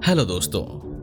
Hello दोस्तों,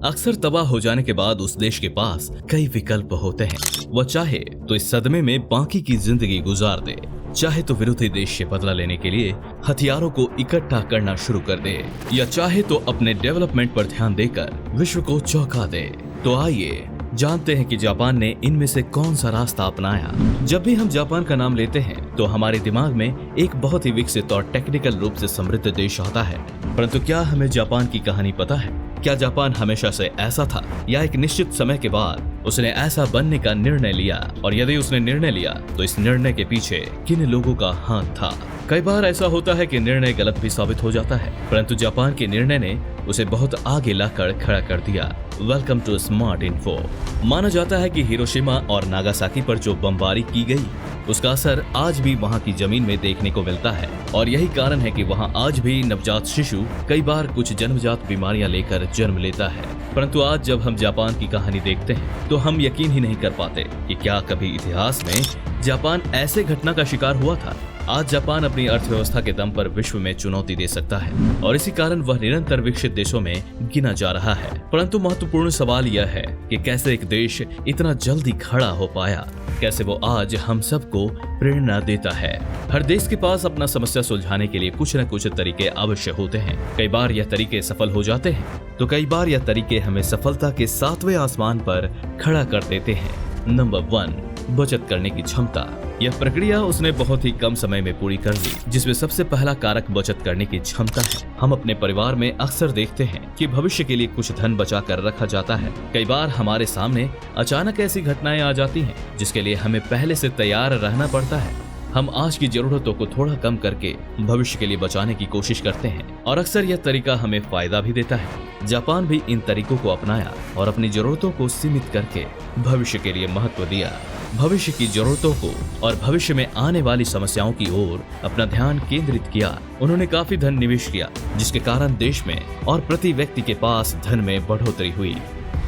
अक्सर तबाह हो जाने के बाद उस देश के पास कई विकल्प होते हैं। वह चाहे तो इस सदमे में बाकी की जिंदगी गुजार दे, चाहे तो विरोधी देश से बदला लेने के लिए हथियारों को इकट्ठा करना शुरू कर दे, या चाहे तो अपने डेवलपमेंट पर ध्यान देकर विश्व को चौंका दे। तो आइए जानते हैं कि जापान ने इनमें से कौन सा रास्ता अपनाया। जब भी हम जापान का नाम लेते हैं तो हमारे दिमाग में एक बहुत ही विकसित और टेक्निकल रूप से समृद्ध देश आता है, परंतु क्या हमें जापान की कहानी पता है? क्या जापान हमेशा से ऐसा था, या एक निश्चित समय के बाद उसने ऐसा बनने का निर्णय लिया? और यदि उसने निर्णय लिया तो इस निर्णय के पीछे किन लोगों का हाथ था? कई बार ऐसा होता है कि निर्णय गलत भी साबित हो जाता है, परंतु जापान के निर्णय ने उसे बहुत आगे लाकर खड़ा कर दिया। Welcome to smart info. माना जाता है कि हिरोशिमा और नागासाकी पर जो बमबारी की गई उसका असर आज भी वहां की जमीन में देखने को मिलता है, और यही कारण है कि वहां आज भी नवजात शिशु कई बार कुछ जन्मजात बीमारियां लेकर जन्म लेता है। परंतु आज जब हम जापान की कहानी देखते हैं तो हम यकीन ही नहीं कर पाते कि क्या कभी इतिहास में जापान ऐसे घटना का शिकार हुआ था। आज जापान अपनी अर्थव्यवस्था के दम पर विश्व में चुनौती दे सकता है, और इसी कारण वह निरंतर विकसित देशों में गिना जा रहा है। परंतु महत्वपूर्ण सवाल यह है कि कैसे एक देश इतना जल्दी खड़ा हो पाया, कैसे वो आज हम सबको प्रेरणा देता है। हर देश के पास अपना समस्या सुलझाने के लिए कुछ न कुछ तरीके अवश्य होते हैं। कई बार यह तरीके सफल हो जाते हैं तो कई बार यह तरीके हमें सफलता के 7वें आसमान पर खड़ा कर देते हैं। नंबर 1, बचत करने की क्षमता। यह प्रक्रिया उसने बहुत ही कम समय में पूरी कर ली, जिसमें सबसे पहला कारक बचत करने की क्षमता है। हम अपने परिवार में अक्सर देखते हैं कि भविष्य के लिए कुछ धन बचा कर रखा जाता है। कई बार हमारे सामने अचानक ऐसी घटनाएं आ जाती हैं जिसके लिए हमें पहले से तैयार रहना पड़ता है। हम आज की जरूरतों को थोड़ा कम करके भविष्य के लिए बचाने की कोशिश करते हैं, और अक्सर यह तरीका हमें फायदा भी देता है। जापान भी इन तरीकों को अपनाया और अपनी जरूरतों को सीमित करके भविष्य के लिए महत्व दिया। भविष्य की जरूरतों को और भविष्य में आने वाली समस्याओं की ओर अपना ध्यान केंद्रित किया। उन्होंने काफी धन निवेश किया, जिसके कारण देश में और प्रति व्यक्ति के पास धन में बढ़ोतरी हुई।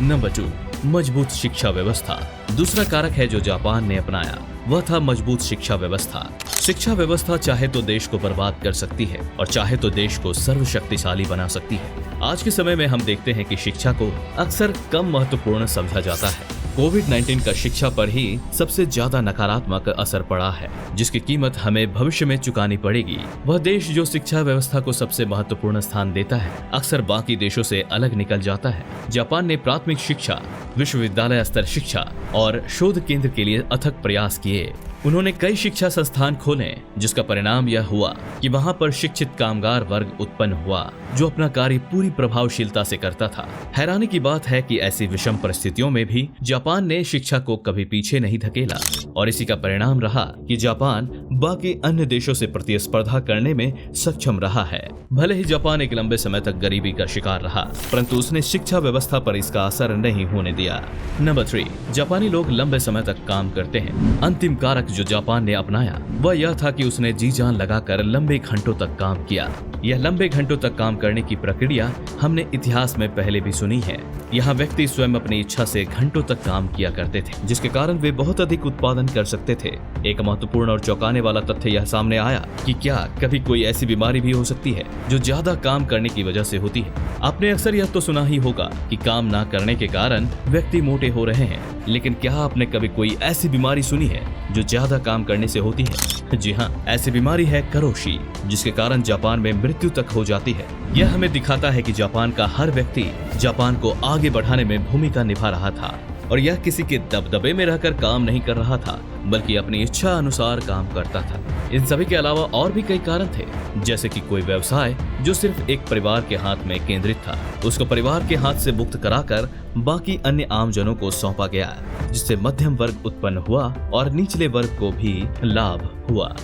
नंबर 2, मजबूत शिक्षा व्यवस्था। दूसरा कारक है जो जापान ने अपनाया, वह था मजबूत शिक्षा व्यवस्था। शिक्षा व्यवस्था चाहे तो देश को बर्बाद कर सकती है और चाहे तो देश को सर्वशक्तिशाली बना सकती है। आज के समय में हम देखते हैं कि शिक्षा को अक्सर कम महत्वपूर्ण समझा जाता है। कोविड-19 का शिक्षा पर ही सबसे ज्यादा नकारात्मक असर पड़ा है, जिसकी कीमत हमें भविष्य में चुकानी पड़ेगी। वह देश जो शिक्षा व्यवस्था को सबसे महत्वपूर्ण स्थान देता है, अक्सर बाकी देशों से अलग निकल जाता है। जापान ने प्राथमिक शिक्षा, विश्वविद्यालय स्तर शिक्षा और शोध केंद्र के लिए अथक प्रयास किए। उन्होंने कई शिक्षा संस्थान खोले, जिसका परिणाम यह हुआ कि वहां पर शिक्षित कामगार वर्ग उत्पन्न हुआ जो अपना कार्य पूरी प्रभावशीलता से करता था। हैरानी की बात है कि ऐसी विषम परिस्थितियों में भी जापान ने शिक्षा को कभी पीछे नहीं धकेला, और इसी का परिणाम रहा कि जापान बाकी अन्य देशों से प्रतिस्पर्धा करने में सक्षम रहा है। भले ही जापान एक लंबे समय तक गरीबी का शिकार रहा, परंतु उसने शिक्षा व्यवस्था पर इसका असर नहीं होने दिया। नंबर 3, जापानी लोग लंबे समय तक काम करते हैं। अंतिम कारक जो जापान ने अपनाया वह यह था कि उसने जी जान लगाकर लंबे घंटों तक काम किया। यह लंबे घंटों तक काम करने की प्रक्रिया हमने इतिहास में पहले भी सुनी है। यहाँ व्यक्ति स्वयं अपनी इच्छा से घंटों तक काम किया करते थे, जिसके कारण वे बहुत अधिक उत्पादन कर सकते थे। एक महत्वपूर्ण और चौंकाने वाला तथ्य यह सामने आया कि क्या कभी कोई ऐसी बीमारी भी हो सकती है जो ज्यादा काम करने की वजह से होती है। आपने अक्सर यह तो सुना ही होगा कि काम ना करने के कारण व्यक्ति मोटे हो रहे हैं, लेकिन क्या आपने कभी कोई ऐसी बीमारी सुनी है जो ज्यादा काम करने से होती है? जी हाँ, ऐसी बीमारी है करोशी, जिसके कारण जापान में मृत्यु तक हो जाती है। यह हमें दिखाता है कि जापान का हर व्यक्ति जापान को आगे बढ़ाने में भूमिका निभा रहा था, और यह किसी के दबदबे में रहकर काम नहीं कर रहा था, बल्कि अपनी इच्छा अनुसार काम करता था। इन सभी के अलावा और भी कई कारण थे, जैसे कि कोई व्यवसाय जो सिर्फ एक परिवार के हाथ में केंद्रित था, उसको परिवार के हाथ से मुक्त कराकर बाकी अन्य आमजनों को सौंपा गया, जिससे मध्यम वर्ग उत्पन्न हुआ और निचले वर्ग को भी लाभ हुआ।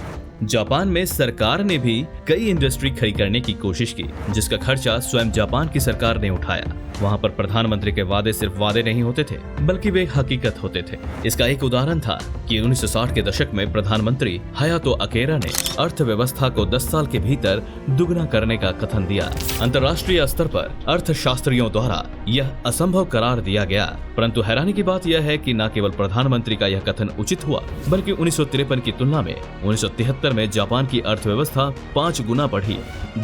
जापान में सरकार ने भी कई इंडस्ट्री खड़ी करने की कोशिश की, जिसका खर्चा स्वयं जापान की सरकार ने उठाया। वहां पर प्रधानमंत्री के वादे सिर्फ वादे नहीं होते थे, बल्कि वे हकीकत होते थे। इसका एक उदाहरण था कि 1960 के दशक में प्रधानमंत्री हयातो अकेरा ने अर्थव्यवस्था को 10 साल के भीतर दुगना करने का कथन दिया। अंतर्राष्ट्रीय स्तर पर अर्थशास्त्रियों द्वारा यह असंभव करार दिया गया, परंतु हैरानी की बात यह है कि न केवल प्रधानमंत्री का यह कथन उचित हुआ, बल्कि 1953 की तुलना में 1973 1970 में जापान की अर्थव्यवस्था 5 गुना बढ़ी।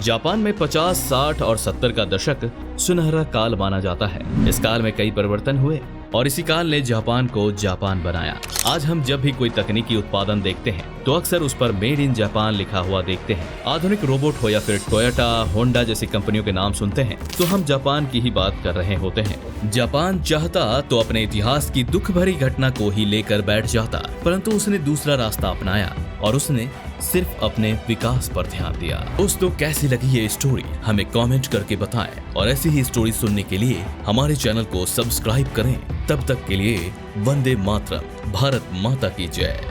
जापान में 50, 60 और 70 का दशक सुनहरा काल माना जाता है। इस काल में कई परिवर्तन हुए और इसी काल ने जापान को जापान बनाया। आज हम जब भी कोई तकनीकी उत्पादन देखते हैं तो अक्सर उस पर मेड इन जापान लिखा हुआ देखते हैं। आधुनिक रोबोट हो या फिर टोयोटा, होंडा जैसी कंपनियों के नाम सुनते हैं तो हम जापान की ही बात कर रहे होते हैं। जापान चाहता तो अपने इतिहास की दुख भरी घटना को ही लेकर बैठ जाता, परंतु उसने दूसरा रास्ता अपनाया और उसने सिर्फ अपने विकास पर ध्यान दिया। दोस्तों, कैसी लगी ये स्टोरी हमें कमेंट करके बताएं और ऐसी ही स्टोरी सुनने के लिए हमारे चैनल को सब्सक्राइब करें। तब तक के लिए वंदे मातरम, भारत माता की जय।